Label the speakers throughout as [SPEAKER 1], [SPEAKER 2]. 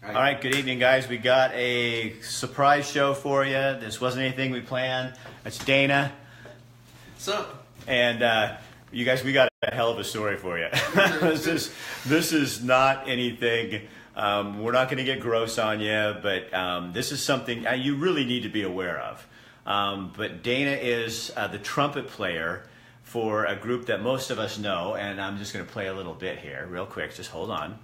[SPEAKER 1] All right, good evening, guys. We got a surprise show for you. This wasn't anything we planned. It's Dana.
[SPEAKER 2] What's up?
[SPEAKER 1] And you guys, we got a hell of a story for you. This is not anything. We're not going to get gross on you, but this is something you really need to be aware of. But Dana is the trumpet player for a group that most of us know, and I'm just going to play a little bit here real quick. Just hold on.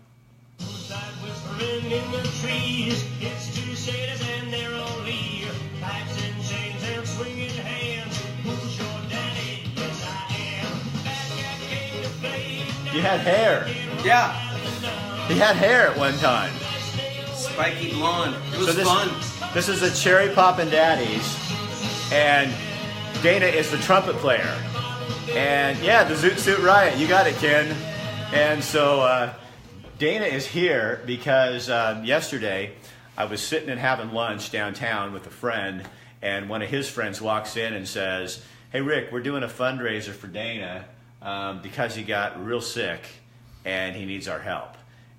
[SPEAKER 3] Whispering in the trees, it's two sailors and they're only pipes and chains and swinging hands. Who's your daddy? Yes, I am. Back at King to play.
[SPEAKER 1] He had hair.
[SPEAKER 2] Yeah,
[SPEAKER 1] He had hair at one time.
[SPEAKER 2] spiky blonde. It was
[SPEAKER 1] So
[SPEAKER 2] fun.
[SPEAKER 1] This is the Poppin Daddies, and Dana is the trumpet player. And yeah, the Zoot Suit Riot. You got it, Ken. And so Dana is here because yesterday I was sitting and having lunch downtown with a friend, and one of his friends walks in and says, "Hey Rick, we're doing a fundraiser for Dana because he got real sick and he needs our help."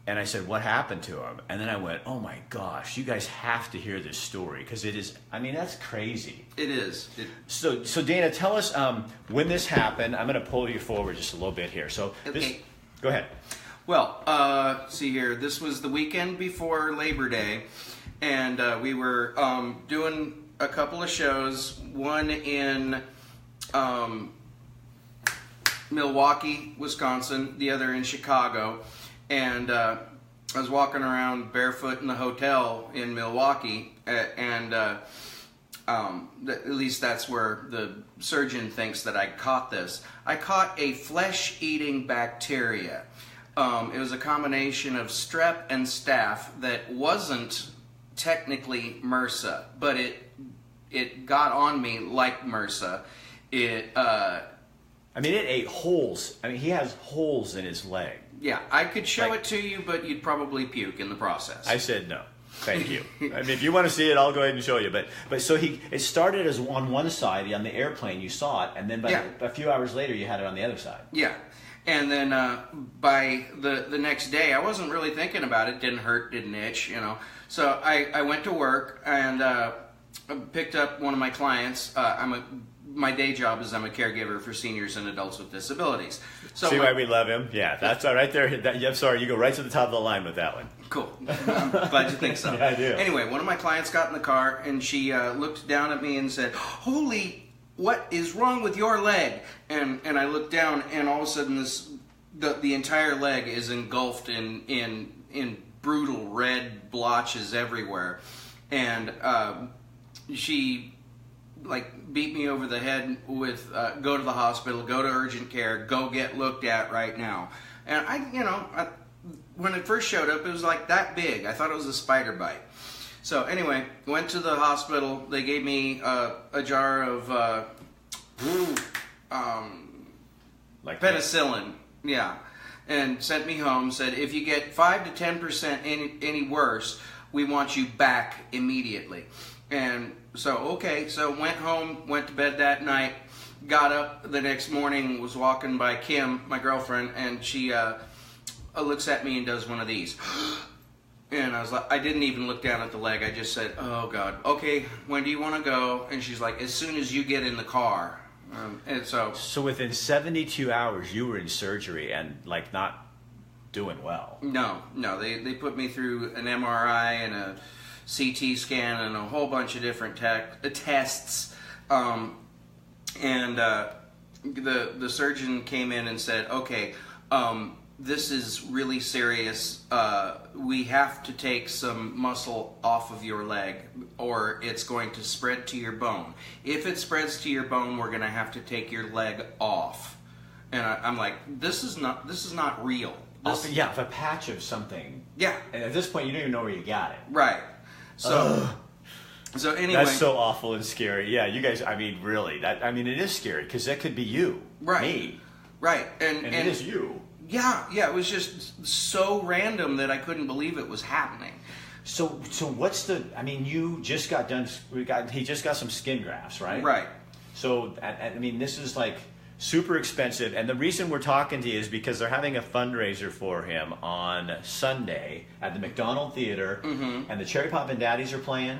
[SPEAKER 1] And I said, "What happened to him?" And then I went, "Oh my gosh, you guys have to hear this story because it is, I mean, that's crazy."
[SPEAKER 2] It is.
[SPEAKER 1] So Dana, tell us when this happened. I'm going to pull you forward just a little bit here. So
[SPEAKER 2] Okay.
[SPEAKER 1] Go ahead.
[SPEAKER 2] Well, see here. This was the weekend before Labor Day, and we were doing a couple of shows. One in Milwaukee, Wisconsin. The other in Chicago. And I was walking around barefoot in the hotel in Milwaukee, and at least that's where the surgeon thinks that I caught this. I caught a flesh-eating bacteria. It was a combination of strep and staph that wasn't technically MRSA, but it got on me like MRSA. It
[SPEAKER 1] ate holes. I mean, he has holes in his leg.
[SPEAKER 2] Yeah, I could show it to you, but you'd probably puke in the process.
[SPEAKER 1] I said no. Thank you. I mean, if you want to see it, I'll go ahead and show you. But so it started as on one side on the airplane. You saw it, and then a few hours later, you had it on the other side.
[SPEAKER 2] Yeah, and then by the next day, I wasn't really thinking about it. Didn't hurt, didn't itch, you know. So I went to work and picked up one of my clients. My day job is I'm a caregiver for seniors and adults with disabilities. So
[SPEAKER 1] see why we love him? Yeah, that's all right there. I'm sorry, you go right to the top of the line with that one.
[SPEAKER 2] Cool. I'm glad you think so.
[SPEAKER 1] Yeah, I do.
[SPEAKER 2] Anyway, one of my clients got in the car and she looked down at me and said, "Holy, what is wrong with your leg?" And I looked down and all of a sudden the entire leg is engulfed in brutal red blotches everywhere. And she beat me over the head with go to the hospital, go to urgent care, go get looked at right now. And when it first showed up, it was like that big. I thought it was a spider bite. So anyway, went to the hospital. They gave me a jar of penicillin. Yeah, and sent me home. Said if you get 5 to 10% any worse, we want you back immediately. And so, okay, so went home, went to bed that night, got up the next morning, was walking by Kim, my girlfriend, and she looks at me and does one of these. And I was like, I didn't even look down at the leg. I just said, "Oh, God, okay, when do you want to go?" And she's like, "As soon as you get in the car." And so
[SPEAKER 1] within 72 hours, you were in surgery and not doing well.
[SPEAKER 2] No, they put me through an MRI and a CT scan and a whole bunch of different tests, and the surgeon came in and said, "Okay, this is really serious. We have to take some muscle off of your leg, or it's going to spread to your bone. If it spreads to your bone, we're going to have to take your leg off." And I'm like, "This is not real."
[SPEAKER 1] A patch of something.
[SPEAKER 2] Yeah.
[SPEAKER 1] And at this point, you don't even know where you got it.
[SPEAKER 2] Right. So anyway,
[SPEAKER 1] that's so awful and scary. Yeah, you guys. I mean, really, it is scary because that could be you,
[SPEAKER 2] right?
[SPEAKER 1] Me,
[SPEAKER 2] right? And
[SPEAKER 1] it is you.
[SPEAKER 2] Yeah. It was just so random that I couldn't believe it was happening.
[SPEAKER 1] So what's the? I mean, you just got done. He just got some skin grafts, right?
[SPEAKER 2] Right.
[SPEAKER 1] So this is super expensive. And the reason we're talking to you is because they're having a fundraiser for him on Sunday at the McDonald Theater, and the Cherry Poppin Daddies are playing.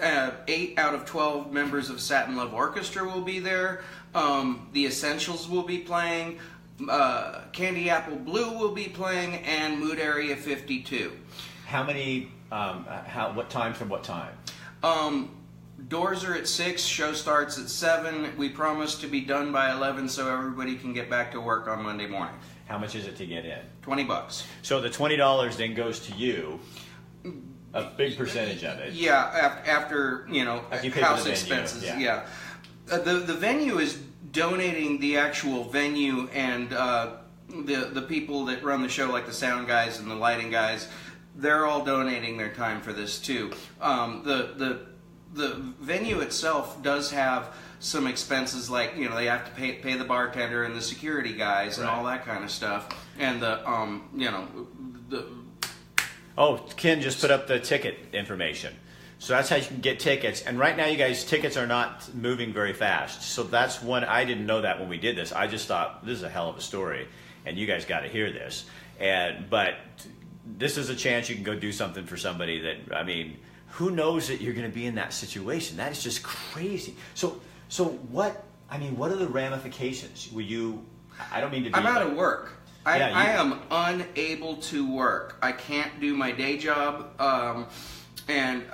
[SPEAKER 2] 8 out of 12 members of Satin Love Orchestra will be there. The Essentials will be playing. Candy Apple Blue will be playing, and Mood Area 52.
[SPEAKER 1] How many? What time from what time?
[SPEAKER 2] Doors are at 6. Show starts at 7. We promise to be done by 11, so everybody can get back to work on Monday morning.
[SPEAKER 1] How much is it to get in?
[SPEAKER 2] $20.
[SPEAKER 1] So the $20 then goes to you. A big percentage of it.
[SPEAKER 2] Yeah, after you
[SPEAKER 1] pay
[SPEAKER 2] house
[SPEAKER 1] for the
[SPEAKER 2] expenses.
[SPEAKER 1] venue,
[SPEAKER 2] Yeah. The venue is donating the actual venue, and the people that run the show, like the sound guys and the lighting guys, they're all donating their time for this too. The venue itself does have some expenses, like they have to pay the bartender and the security guys and all that kind of stuff, and the
[SPEAKER 1] Oh, Ken just put up the ticket information. So that's how you can get tickets. And right now, you guys, tickets are not moving very fast. So that's one, I didn't know that when we did this. I just thought, this is a hell of a story, and you guys got to hear this. But this is a chance you can go do something for somebody that, I mean, who knows that you're going to be in that situation? That is just crazy. So what, I mean, what are the ramifications? I don't mean to be...
[SPEAKER 2] I'm out of work. I am unable to work. I can't do my day job, and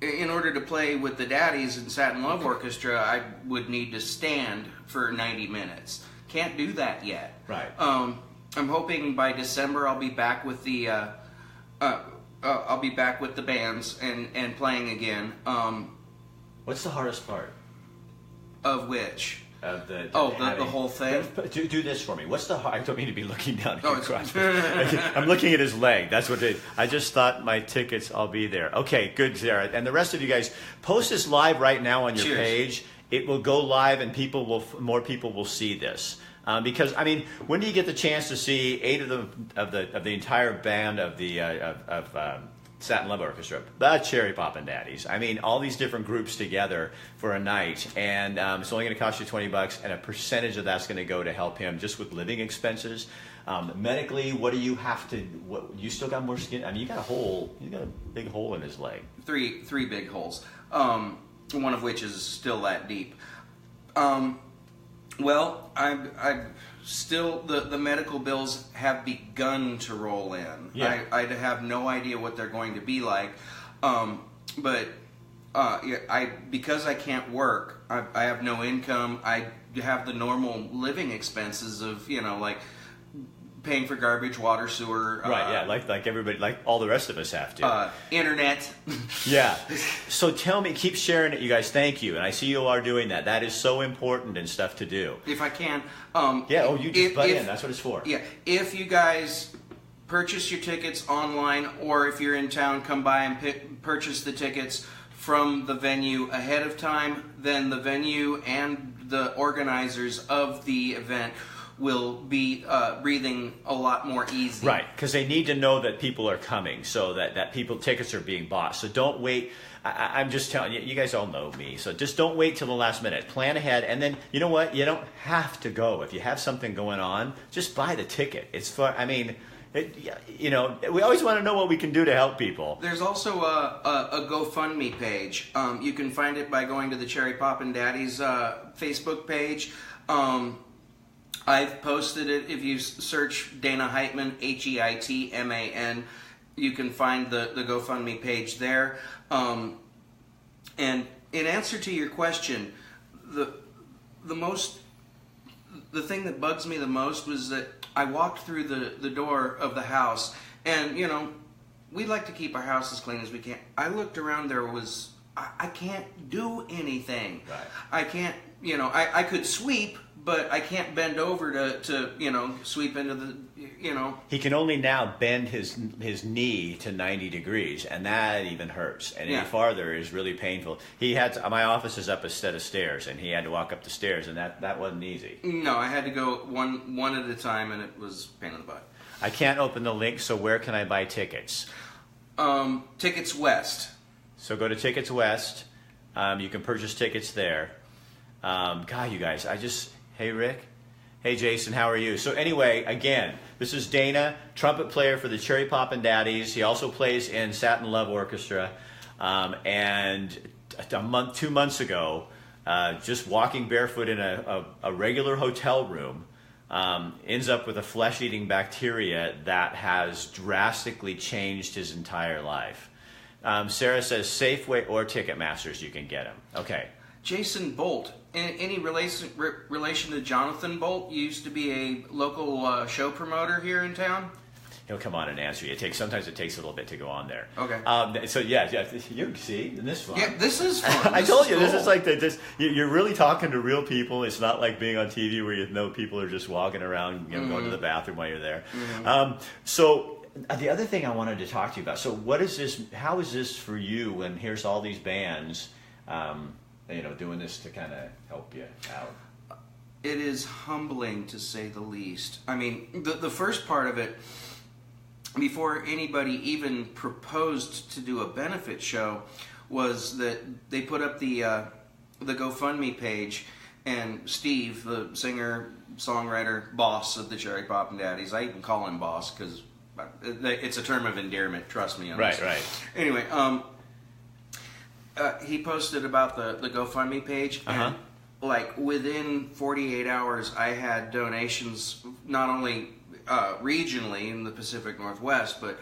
[SPEAKER 2] in order to play with the Daddies and Satin Love Orchestra, I would need to stand for 90 minutes. Can't do that yet.
[SPEAKER 1] Right.
[SPEAKER 2] I'm hoping by December I'll be back with the bands and playing again.
[SPEAKER 1] What's the hardest part?
[SPEAKER 2] Of which?
[SPEAKER 1] Of the
[SPEAKER 2] whole thing.
[SPEAKER 1] Do this for me. What's the? I don't mean to be looking down at your crotch. I'm looking at his leg. That's what I just thought my tickets. I'll be there. Okay, good, Sarah. And the rest of you guys, post this live right now on your page. It will go live, and more people will see this. Because I mean, when do you get the chance to see 8 of the entire band of Satin Love Orchestra, the Cherry Poppin Daddies? I mean, all these different groups together for a night, and it's only going to cost you $20, and a percentage of that's going to go to help him just with living expenses. Medically, what do you have to? You still got more skin? I mean, you got a big hole in his leg.
[SPEAKER 2] Three big holes. One of which is still that deep. Well, I still the medical bills have begun to roll in.
[SPEAKER 1] Yeah.
[SPEAKER 2] I have no idea what they're going to be like, but because I can't work, I have no income. I have the normal living expenses of like paying for garbage, water, sewer.
[SPEAKER 1] Right. Yeah. Like everybody, like all the rest of us have to.
[SPEAKER 2] Internet.
[SPEAKER 1] Yeah. So tell me, keep sharing it, you guys. Thank you, and I see you are doing that. That is so important and stuff to do.
[SPEAKER 2] If I can.
[SPEAKER 1] Yeah. Oh, you just butt in. That's what it's for.
[SPEAKER 2] Yeah. If you guys purchase your tickets online, or if you're in town, come by and purchase the tickets from the venue ahead of time, then the venue and the organizers of the event will be breathing a lot more easy.
[SPEAKER 1] Right, because they need to know that people are coming, so that tickets are being bought. So don't wait. I'm just telling you, you guys all know me, so just don't wait till the last minute. Plan ahead, and then, you know what? You don't have to go. If you have something going on, just buy the ticket. It's fun. I mean, we always want to know what we can do to help people.
[SPEAKER 2] There's also a GoFundMe page. You can find it by going to the Cherry Poppin Daddies Facebook page. I've posted it. If you search Dana Heitman, Heitman, you can find the GoFundMe page there. And in answer to your question, the thing that bugs me the most was that I walked through the door of the house, and we like to keep our house as clean as we can. I looked around. I can't do anything.
[SPEAKER 1] Right.
[SPEAKER 2] I can't. I could sweep, but I can't bend over to sweep into the.
[SPEAKER 1] He can only now bend his knee to 90 degrees, and that even hurts. And any farther is really painful. My office is up a set of stairs, and he had to walk up the stairs, and that wasn't easy.
[SPEAKER 2] No, I had to go one at a time, and it was a pain in the butt.
[SPEAKER 1] I can't open the link, so where can I buy tickets?
[SPEAKER 2] Tickets West.
[SPEAKER 1] So go to Tickets West. You can purchase tickets there. God, you guys, Hey, Rick. Hey, Jason, how are you? So anyway, again, this is Dana, trumpet player for the Cherry Poppin Daddies. He also plays in Satin Love Orchestra. And 2 months ago, just walking barefoot in a regular hotel room, ends up with a flesh-eating bacteria that has drastically changed his entire life. Sarah says Safeway or Ticketmasters, you can get him. Okay.
[SPEAKER 2] Jason Bolt. Any relation to Jonathan Bolt? Used to be a local show promoter here in town.
[SPEAKER 1] He'll come on and answer you. Sometimes it takes a little bit to go on there.
[SPEAKER 2] Okay.
[SPEAKER 1] So yeah, you see, and this is fun.
[SPEAKER 2] Yeah, this is fun.
[SPEAKER 1] I told you, this is like you're really talking to real people. It's not like being on TV where you know people are just walking around, going to the bathroom while you're there. So the other thing I wanted to talk to you about. So what is this? How is this for you? When here's all these bands, doing this to kind of help you out.
[SPEAKER 2] It is humbling to say the least. I mean, the first part of it, before anybody even proposed to do a benefit show, was that they put up the GoFundMe page, and Steve, the singer, songwriter, boss of the Cherry Poppin Daddies, I even call him boss because it's a term of endearment, trust me on this.
[SPEAKER 1] Right.
[SPEAKER 2] Anyway, he posted about the GoFundMe page, and like within 48 hours, I had donations not only regionally in the Pacific Northwest, but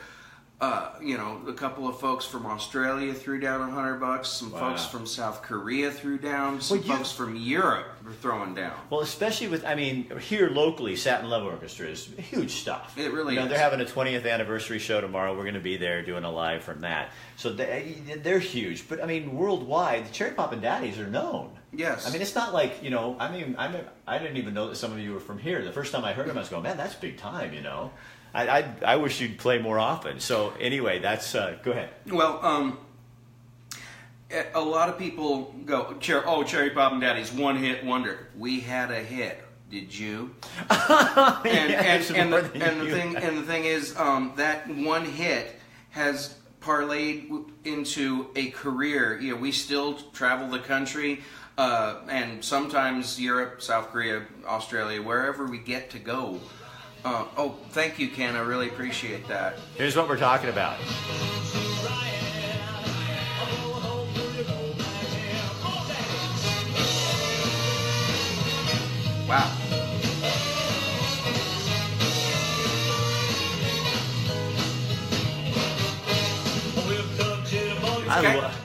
[SPEAKER 2] a couple of folks from Australia threw down $100. Some folks from South Korea threw down. Some folks from Europe were throwing down.
[SPEAKER 1] Well, especially here locally, Satin Love Orchestra is huge stuff.
[SPEAKER 2] It really is.
[SPEAKER 1] They're having a 20th anniversary show tomorrow. We're going to be there doing a live from that. So they're huge. But worldwide, the Cherry Poppin Daddies are known.
[SPEAKER 2] Yes.
[SPEAKER 1] It's not like, I didn't even know that some of you were from here. The first time I heard them, I was going, man, that's big time, I wish you'd play more often. So anyway, that's go ahead.
[SPEAKER 2] Well, a lot of people go, Cherry Poppin Daddies, one hit wonder. We had a hit. Did you? And the thing is, that one hit has parlayed into a career. We still travel the country, and sometimes Europe, South Korea, Australia, wherever we get to go. Thank you, Ken. I really appreciate that.
[SPEAKER 1] Here's what we're talking about.
[SPEAKER 2] Wow.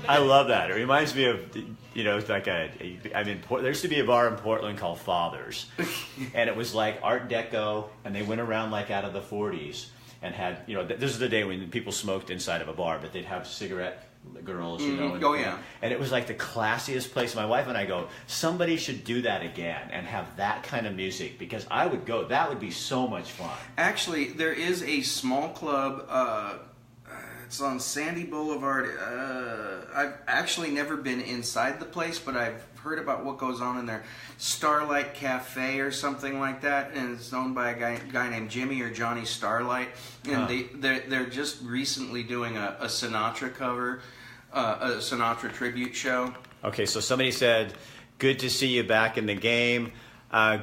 [SPEAKER 1] I love that. It reminds me of, it's like there used to be a bar in Portland called Father's, and it was like Art Deco, and they went around like out of the 40s and had, this is the day when people smoked inside of a bar, but they'd have cigarette girls, and it was like the classiest place. My wife and I go, somebody should do that again and have that kind of music, because I would go. That would be so much fun.
[SPEAKER 2] Actually, there is a small club. It's on Sandy Boulevard. I've actually never been inside the place, but I've heard about what goes on in there. Starlight Cafe or something like that, and it's owned by a guy named Jimmy or Johnny Starlight. And they're just recently doing a Sinatra cover, a Sinatra tribute show. Okay,
[SPEAKER 1] so somebody said, good to see you back in the game.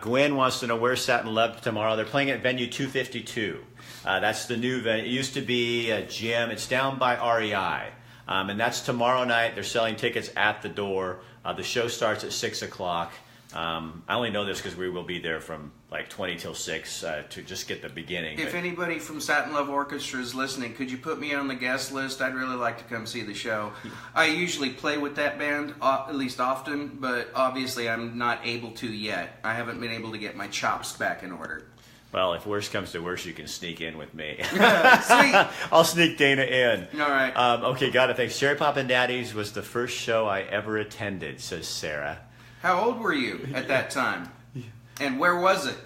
[SPEAKER 1] Gwen wants to know where's Satin Love tomorrow. They're playing at venue 252. That's the new venue. It used to be a gym. It's down by REI. And that's tomorrow night. They're selling tickets at the door. The show starts at 6 o'clock. I only know this because we will be there from like 20 till 6 to just get the beginning.
[SPEAKER 2] If anybody from Satin Love Orchestra is listening, could you put me on the guest list? I'd really like to come see the show. I usually play with that band, at least often, but obviously I'm not able to yet. I haven't been able to get my chops back in order.
[SPEAKER 1] Well, if worse comes to worse, you can sneak in with me.
[SPEAKER 2] Sweet.
[SPEAKER 1] I'll sneak Dana in.
[SPEAKER 2] All right.
[SPEAKER 1] Okay, got it. Thanks. Cherry Poppin Daddies was the first show I ever attended, says Sarah.
[SPEAKER 2] How old were you at that time? And where was it?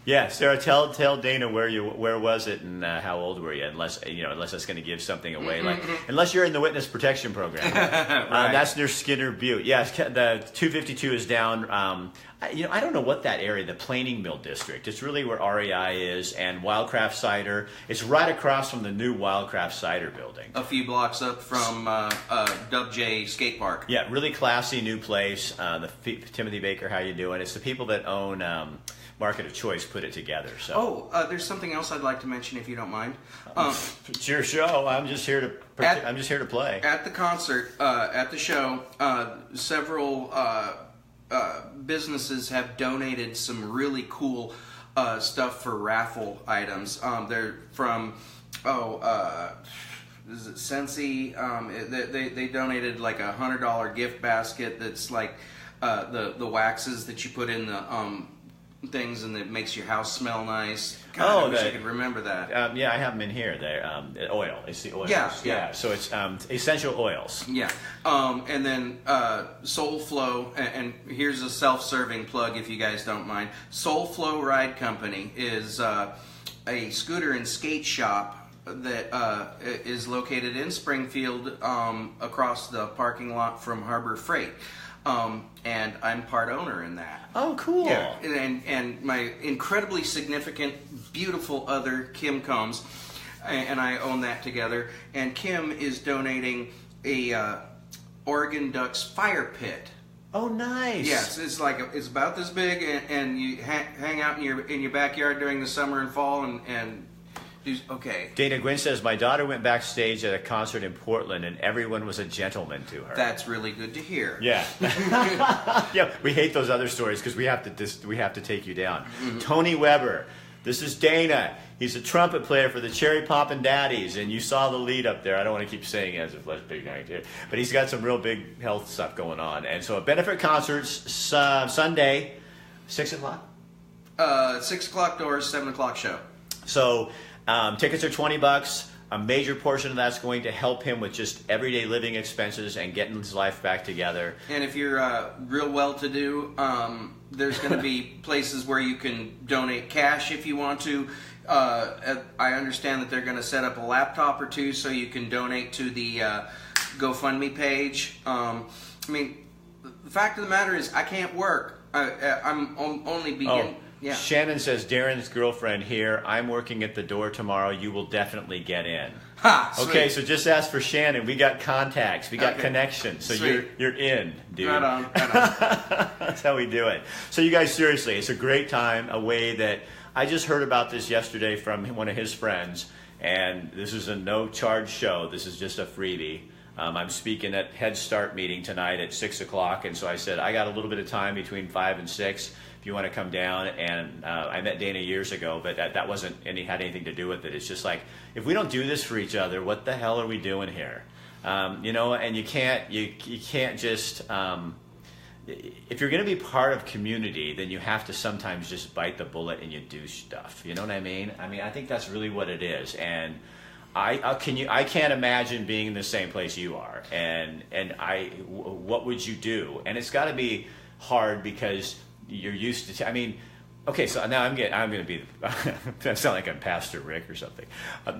[SPEAKER 1] Yeah, Sarah, tell Dana where was it and how old were you? Unless that's going to give something away. Like unless you're in the witness protection program,
[SPEAKER 2] Right.
[SPEAKER 1] that's near Skinner Butte. Yeah, the 252 is down. I don't know what that area, the Planing Mill district. It's really where REI is and Wildcraft Cider. It's right across from the new Wildcraft Cider building.
[SPEAKER 2] A few blocks up from Dub J Skate Park.
[SPEAKER 1] Yeah, really classy new place. Timothy Baker, how you doing? It's the people that own Market of Choice put it together. So.
[SPEAKER 2] There's something else I'd like to mention if you don't mind.
[SPEAKER 1] It's your show. I'm just here to play.
[SPEAKER 2] At the concert, at the show, several businesses have donated some really cool stuff for raffle items. They're from is it Sensi? They donated like $100 gift basket that's like the waxes that you put in the things and it makes your house smell nice. God, I wish I could remember that.
[SPEAKER 1] Yeah, I have them in here. They're oil. It's the oils.
[SPEAKER 2] Yeah.
[SPEAKER 1] So it's essential oils.
[SPEAKER 2] Yeah. And then Soul Flow, and here's a self-serving plug if you guys don't mind. Soul Flow Ride Company is a scooter and skate shop that is located in Springfield across the parking lot from Harbor Freight. And I'm part owner in that.
[SPEAKER 1] Oh, cool.
[SPEAKER 2] Yeah, and my incredibly significant, beautiful other, Kim Combs, and I own that together. And Kim is donating a Oregon Ducks fire pit.
[SPEAKER 1] Oh, nice.
[SPEAKER 2] Yes, it's about this big, and you hang out in your backyard during the summer and fall, and okay.
[SPEAKER 1] Dana Gwynn says, my daughter went backstage at a concert in Portland and everyone was a gentleman to her.
[SPEAKER 2] That's really good to hear.
[SPEAKER 1] Yeah. Yeah, we hate those other stories because we have to take you down. Mm-hmm. Tony Weber, this is Dana. He's a trumpet player for the Poppin Daddies, and you saw the lead up there. I don't want to keep saying it as if less big night here, but he's got some real big health stuff going on. And so a benefit concerts Sunday, 6 o'clock?
[SPEAKER 2] 6 o'clock doors, 7 o'clock show.
[SPEAKER 1] So tickets are $20. A major portion of that's going to help him with just everyday living expenses and getting his life back together.
[SPEAKER 2] And if you're real well-to-do, there's going to be places where you can donate cash if you want to. I understand that they're going to set up a laptop or two so you can donate to the GoFundMe page. I mean, the fact of the matter is I can't work. I'm only beginning. Yeah.
[SPEAKER 1] Shannon says, Darren's girlfriend here. I'm working at the door tomorrow. You will definitely get in.
[SPEAKER 2] Ha! Sweet.
[SPEAKER 1] Okay, so just ask for Shannon. We got contacts. We got connections. So you're in, dude.
[SPEAKER 2] Right on.
[SPEAKER 1] That's how we do it. So you guys, seriously, it's a great time. A way that I just heard about this yesterday from one of his friends, and this is a no-charge show. This is just a freebie. I'm speaking at Head Start meeting tonight at 6 o'clock, and so I said, I got a little bit of time between 5 and 6 if you want to come down. And I met Dana years ago, but that had anything to do with it. It's just like, if we don't do this for each other, what the hell are we doing here? And you can't just... if you're going to be part of community, then you have to sometimes just bite the bullet and you do stuff. You know what I mean? I think that's really what it is. And I can't imagine being in the same place you are. And what would you do? And it's got to be hard because you're used to. Okay, so now I'm going to be. I sound like I'm Pastor Rick or something.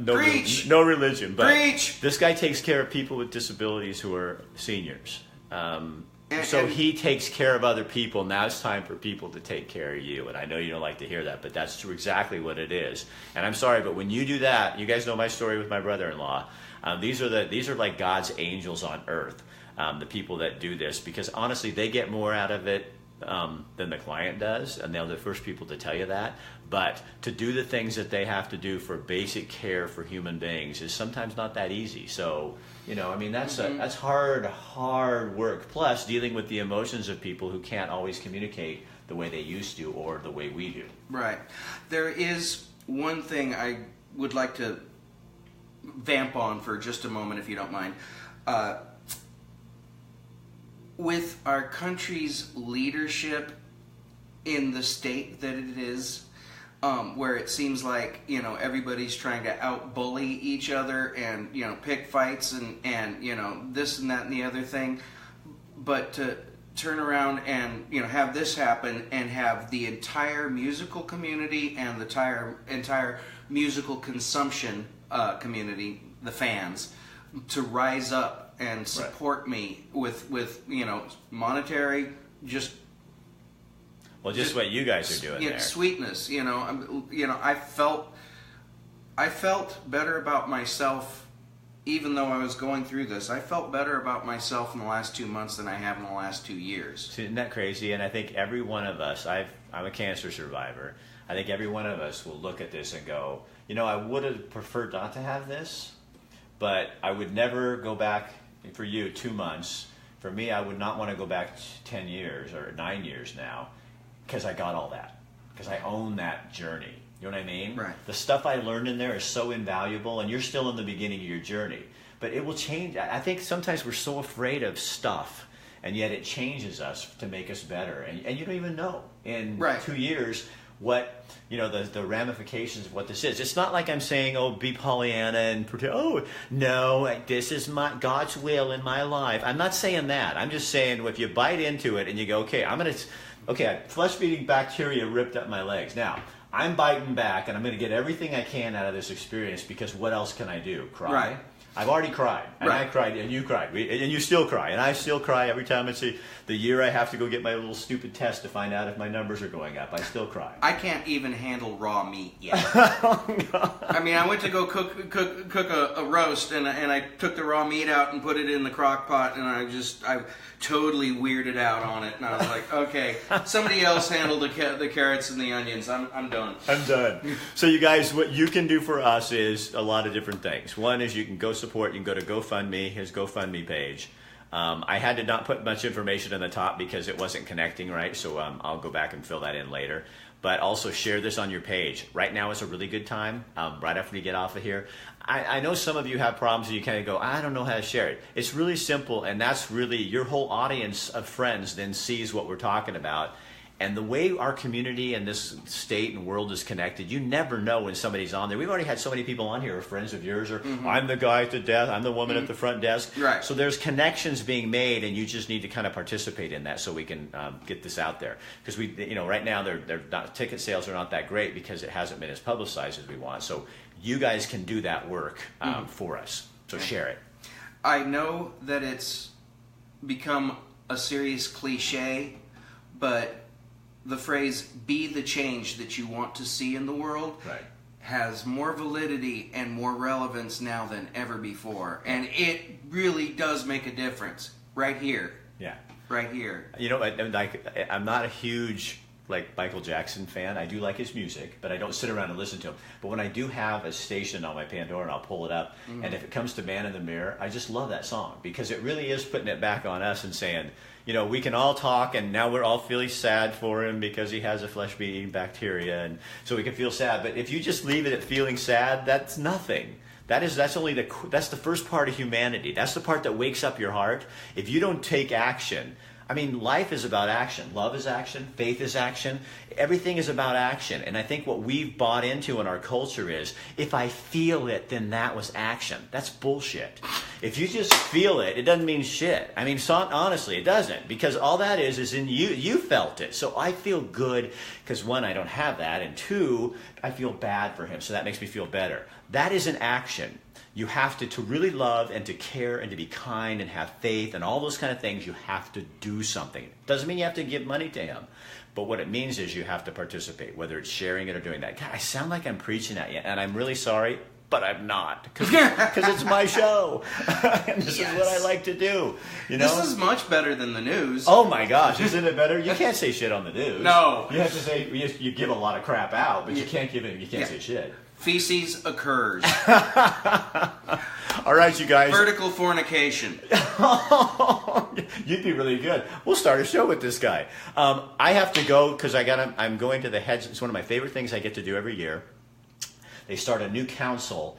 [SPEAKER 2] Preach!
[SPEAKER 1] No religion, but
[SPEAKER 2] Preach!
[SPEAKER 1] This guy takes care of people with disabilities who are seniors. So he takes care of other people. Now it's time for people to take care of you. And I know you don't like to hear that, but that's exactly what it is. And I'm sorry, but when you do that, you guys know my story with my brother-in-law. These are like God's angels on earth, the people that do this, because honestly, they get more out of it than the client does, and they're the first people to tell you that. But to do the things that they have to do for basic care for human beings is sometimes not that easy. So, that's hard work. Plus, dealing with the emotions of people who can't always communicate the way they used to or the way we do.
[SPEAKER 2] Right. There is one thing I would like to vamp on for just a moment, if you don't mind. With our country's leadership in the state that it is, where it seems like everybody's trying to out-bully each other and pick fights and this and that and the other thing, but turn around and have this happen and have the entire musical community and the entire musical consumption community, the fans, to rise up and support me with monetary
[SPEAKER 1] just what you guys are doing there.
[SPEAKER 2] Sweetness, I felt better about myself. Even though I was going through this, I felt better about myself in the last 2 months than I have in the last 2 years.
[SPEAKER 1] Isn't that crazy? And I think every one of us, I'm a cancer survivor, I think every one of us will look at this and go, I would have preferred not to have this, but I would never go back, for you, 2 months. For me, I would not want to go back 10 years or 9 years now, because I got all that, because I own that journey. You know what I mean?
[SPEAKER 2] Right.
[SPEAKER 1] The stuff I learned in there is so invaluable, and you're still in the beginning of your journey. But it will change. I think sometimes we're so afraid of stuff, and yet it changes us to make us better. And you don't even know in 2 years what, the ramifications of what this is. It's not like I'm saying, be Pollyanna and pretend, no, this is God's will in my life. I'm not saying that. I'm just saying if you bite into it and you go, okay, flesh-eating bacteria ripped up my legs. Now, I'm biting back, and I'm going to get everything I can out of this experience, because what else can I do? Cry?
[SPEAKER 2] Right.
[SPEAKER 1] I've already cried, and I cried, and you cried, and you still cry, and I still cry every time it's the year I have to go get my little stupid test to find out if my numbers are going up. I still cry.
[SPEAKER 2] I can't even handle raw meat yet.
[SPEAKER 1] Oh,
[SPEAKER 2] I mean, I went to go cook a roast, and I took the raw meat out and put it in the crock pot, and I totally weirded out on it, and I was like, okay, somebody else handle the carrots and the onions. I'm done.
[SPEAKER 1] I'm done. So you guys, what you can do for us is a lot of different things. One is you can go support. You can go to GoFundMe, his GoFundMe page. I had to not put much information in the top because it wasn't connecting right, so I'll go back and fill that in later. But also share this on your page. Right now is a really good time, right after we get off of here. I know some of you have problems and you kind of go, I don't know how to share it. It's really simple, and that's really your whole audience of friends then sees what we're talking about. And the way our community and this state and world is connected, you never know when somebody's on there. We've already had so many people on here who are friends of yours, or I'm the guy at the desk, I'm the woman at the front desk.
[SPEAKER 2] Right.
[SPEAKER 1] So there's connections being made, and you just need to kind of participate in that so we can get this out there. Because right now they're not, ticket sales are not that great because it hasn't been as publicized as we want. So you guys can do that work for us. So share it.
[SPEAKER 2] I know that it's become a serious cliche, but the phrase, be the change that you want to see in the world, has more validity and more relevance now than ever before. And it really does make a difference right here.
[SPEAKER 1] Yeah.
[SPEAKER 2] Right here.
[SPEAKER 1] I'm not a huge Michael Jackson fan. I do like his music, but I don't sit around and listen to him. But when I do have a station on my Pandora, and I'll pull it up, and if it comes to Man in the Mirror, I just love that song, because it really is putting it back on us and saying, we can all talk, and now we're all feeling sad for him because he has a flesh-eating bacteria, and so we can feel sad. But if you just leave it at feeling sad, that's nothing. That's the first part of humanity. That's the part that wakes up your heart. If you don't take action, life is about action. Love is action. Faith is action. Everything is about action. And I think what we've bought into in our culture is, if I feel it, then that was action. That's bullshit. If you just feel it, it doesn't mean shit. Honestly, it doesn't. Because all that is in you. You felt it. So I feel good because, one, I don't have that. And two, I feel bad for him. So that makes me feel better. That is an action. You have to really love and to care and to be kind and have faith and all those kind of things. You have to do something. Doesn't mean you have to give money to him. But what it means is you have to participate, whether it's sharing it or doing that. God, I sound like I'm preaching at you, and I'm really sorry, but I'm not. Because it's my show. And this is what I like to do.
[SPEAKER 2] This is much better than the news.
[SPEAKER 1] Oh my gosh, isn't it better? You can't say shit on the news.
[SPEAKER 2] No.
[SPEAKER 1] You have to say, you give a lot of crap out, but you can't say shit.
[SPEAKER 2] Feces occurs.
[SPEAKER 1] All right, you guys.
[SPEAKER 2] Vertical fornication.
[SPEAKER 1] You'd be really good. We'll start a show with this guy. I have to go because I'm going to the Head. It's one of my favorite things I get to do every year. They start a new council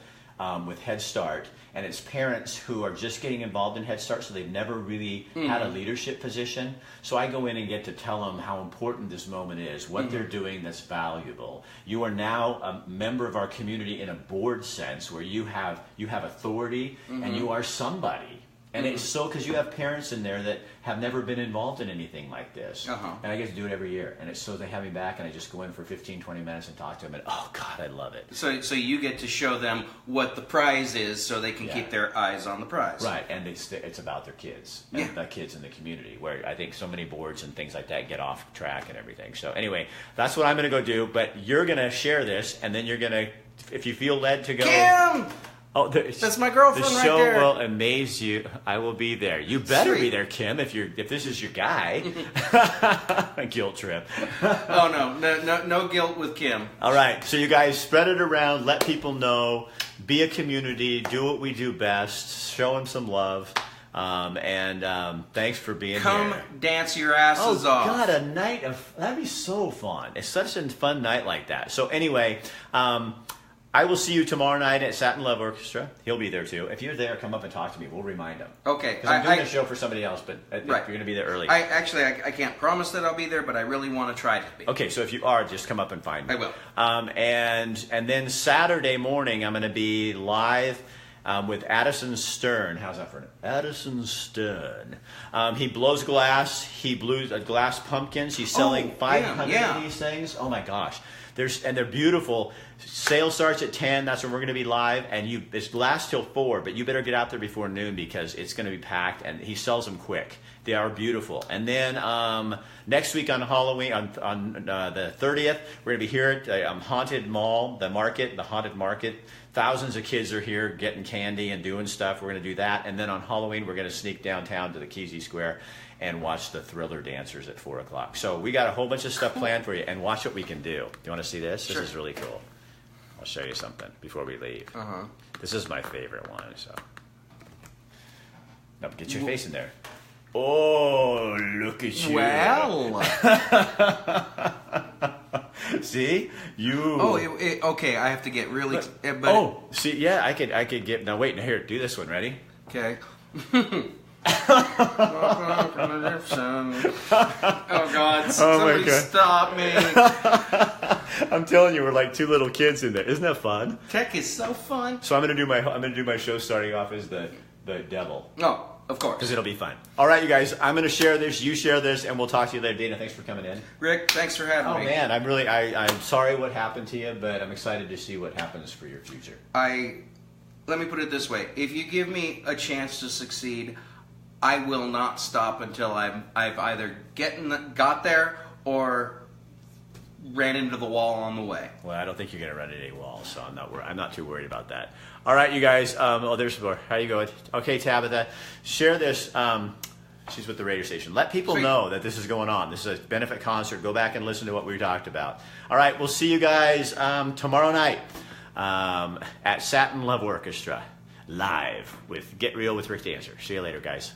[SPEAKER 1] with Head Start, and it's parents who are just getting involved in Head Start, so they've never really had a leadership position. So I go in and get to tell them how important this moment is, what they're doing that's valuable. You are now a member of our community in a board sense, where you have authority and you are somebody. And it's so, because you have parents in there that have never been involved in anything like this. And I get to do it every year. And it's so they have me back, and I just go in for 15, 20 minutes and talk to them. And oh, God, I love it.
[SPEAKER 2] So you get to show them what the prize is so they can keep their eyes on the prize.
[SPEAKER 1] Right, and it's about their kids. And the kids in the community, where I think so many boards and things like that get off track and everything. So anyway, that's what I'm going to go do. But you're going to share this, and then you're going to, if you feel led to go...
[SPEAKER 2] Kim!
[SPEAKER 1] Oh,
[SPEAKER 2] that's my girlfriend right there.
[SPEAKER 1] The show will amaze you. I will be there. You better be there, Kim, if this is your guy. Guilt trip.
[SPEAKER 2] Oh, no guilt with Kim.
[SPEAKER 1] All right, so you guys spread it around. Let people know. Be a community. Do what we do best. Show them some love. Thanks for being here.
[SPEAKER 2] Come dance your asses off.
[SPEAKER 1] Oh, God, a night of... That'd be so fun. It's such a fun night like that. So anyway... I will see you tomorrow night at Satin Love Orchestra. He'll be there too. If you're there, come up and talk to me. We'll remind him.
[SPEAKER 2] Okay.
[SPEAKER 1] Because I'm doing a show for somebody else, but if you're going to be there early.
[SPEAKER 2] I can't promise that I'll be there, but I really want to try to be.
[SPEAKER 1] Okay, so if you are, just come up and find me.
[SPEAKER 2] I will.
[SPEAKER 1] And then Saturday morning, I'm going to be live with Addison Stern. How's that for an Addison Stern? He blows glass. He blew glass pumpkins. He's selling 500 of these things. Oh my gosh. They're beautiful. Sale starts at 10. That's when we're going to be live. And it's lasts till 4, but you better get out there before noon because it's going to be packed. And he sells them quick. They are beautiful. And then next week on Halloween, on the 30th, we're going to be here at Haunted Mall, the Haunted Market. Thousands of kids are here getting candy and doing stuff. We're going to do that. And then on Halloween, we're going to sneak downtown to the Kesey Square and watch the Thriller Dancers at 4 o'clock. So we got a whole bunch of stuff planned for you. And watch what we can do. Do you want to see this?
[SPEAKER 2] Sure.
[SPEAKER 1] This is really cool. I'll show you something before we leave. This is my favorite one. So, now get your face in there. Oh, look at you.
[SPEAKER 2] Well.
[SPEAKER 1] See? You.
[SPEAKER 2] Oh, okay. I have to get really...
[SPEAKER 1] see, yeah, I could get... Now, wait. Now, here, do this one. Ready?
[SPEAKER 2] Okay. Oh, God. Somebody stop me.
[SPEAKER 1] I'm telling you, we're like two little kids in there. Isn't that fun?
[SPEAKER 2] Tech is so fun.
[SPEAKER 1] So I'm going to do my show starting off as the devil.
[SPEAKER 2] Oh, of course.
[SPEAKER 1] Because it'll be fun. All right, you guys, I'm going to share this, you share this, and we'll talk to you later. Dana, thanks for coming in.
[SPEAKER 2] Rick, thanks for having me.
[SPEAKER 1] Oh, man, I'm sorry what happened to you, but I'm excited to see what happens for your future.
[SPEAKER 2] Let me put it this way. If you give me a chance to succeed, I will not stop until I've either got there or ran into the wall on the way.
[SPEAKER 1] Well, I don't think you're going to run into any walls, so I'm not too worried about that. All right, you guys. There's more. How you going? Okay, Tabitha, share this. She's with the radio station. Let people know that this is going on. This is a benefit concert. Go back and listen to what we talked about. All right, we'll see you guys tomorrow night at Satin Love Orchestra live with Get Real with Rick Dancer. See you later, guys.